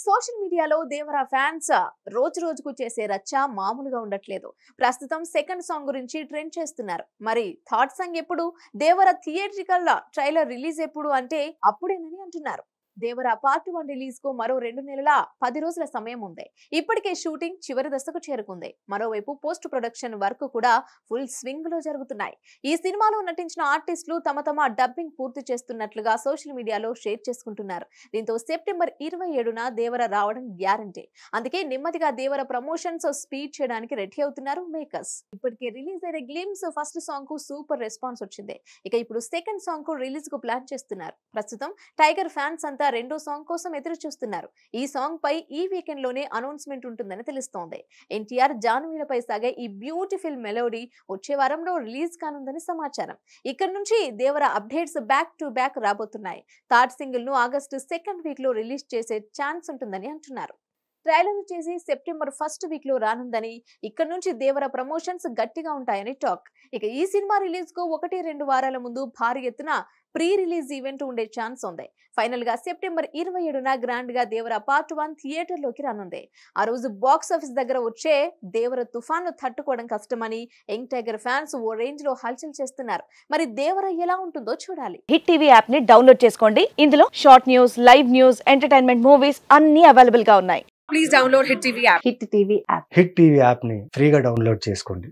Social మీడియాలో Devara fans రోజు రోజుకు చేసే రచ్చ మామూలుగా ఉండట్లేదు. ప్రస్తుతం సెకండ్ సాంగ్ గురించి ట్రెండ్ చేస్తున్నారు. మరి థర్డ్ సాంగ్ ఎప్పుడు, దేవరా థియేట్రికల్ ట్రైలర్ రిలీజ్ ఎప్పుడు అంటే అప్పుడేనని అంటున్నారు. దేవరా పార్ట్ 1 రిలీజ్ కు మరో 2 నెలల 10 రోజుల సమయం ఉంది. ఇప్పటికే షూటింగ్ చివరి దశకు చేరుకుంది. మరోవైపు పోస్ట్ ప్రొడక్షన్ వర్క్ కూడా ఫుల్ స్వింగ్ లో జరుగుతున్నాయి. ఈ సినిమాలో నటించిన ఆర్టిస్టులు తమ డబ్బింగ్ పూర్తి చేస్తున్నట్లుగా సోషల్ మీడియాలో షేర్ చేసుకుంటున్నారు. దీంతో సెప్టెంబర్ 27న దేవర రావడం గ్యారంటీ. అందుకే నెమ్మదిగా దేవర ప్రమోషన్స్ స్పీడ్ చేయడానికి రెడీ అవుతున్నారు మేకర్స్. ఇప్పటికే రిలీజ్ అయిన గ్లిమ్స్ ఫస్ట్ సాంగ్ కు సూపర్ రెస్పాన్స్ వచ్చింది. ఇక ఇప్పుడు సెకండ్ సాంగ్ కు రిలీజ్ కు ప్లాన్ చేస్తున్నారు. ప్రస్తుతం టైగర్ ఫ్యాన్స్ అంతా రెండో సాంగ్ కోసం ఎదురు చూస్తున్నారు. ఈ సాంగ్ పై ఈ వీకెండ్ లోనే అనౌన్స్మెంట్ ఉంటుందని తెలుస్తోంది. ఎన్టీఆర్ జాన్వీలపై సాగే ఈ బ్యూటిఫుల్ మెలోడీ వచ్చే వారంలో రిలీజ్ కానుందని సమాచారం. ఇక్కడ నుంచి దేవర అప్డేట్స్ బ్యాక్ టు బ్యాక్ రాబోతున్నాయి. థర్డ్ సింగిల్ ను ఆగస్టు సెకండ్ వీక్ లో రిలీజ్ చేసే ఛాన్స్ ఉంటుందని అంటున్నారు. ట్రైలర్ చేసి సెప్టెంబర్ ఫస్ట్ వీక్ లో రానుందని, ఇక్కడ నుంచి దేవర ప్రమోషన్స్ గట్టిగా ఉంటాయని టాక్. ఇక ఈ సినిమా రిలీజ్ కు 1-2 వారాల ముందు భారీ ఎత్తున ప్రీ రిలీజ్ ఈవెంట్ ఉండే ఛాన్స్ ఉంది. ఫైనల్ గా సెప్టెంబర్ 27న గ్రాండ్ గా దేవర పార్ట్ 1 థియేటర్ లోకి రానుంది. ఆ రోజు బాక్స్ ఆఫీస్ దగ్గర వచ్చే దేవర తుఫాన్ ను తట్టుకోవడం కష్టమని యంగ్ టైగర్ ఫ్యాన్స్ ఓ రేంజ్ లో హల్చల్ చేస్తున్నారు. మరి దేవర ఎలా ఉంటుందో చూడాలి. హిట్ టీవీ యాప్ ని డౌన్లోడ్ చేసుకోండి. ఇందులో short news, live news, entertainment movies అన్ని అవైలబుల్ గా ఉన్నాయి. Please download Hit TV app. Hit TV app hit TV app ని ఫ్రీగా డౌన్లోడ్ చేసుకోండి.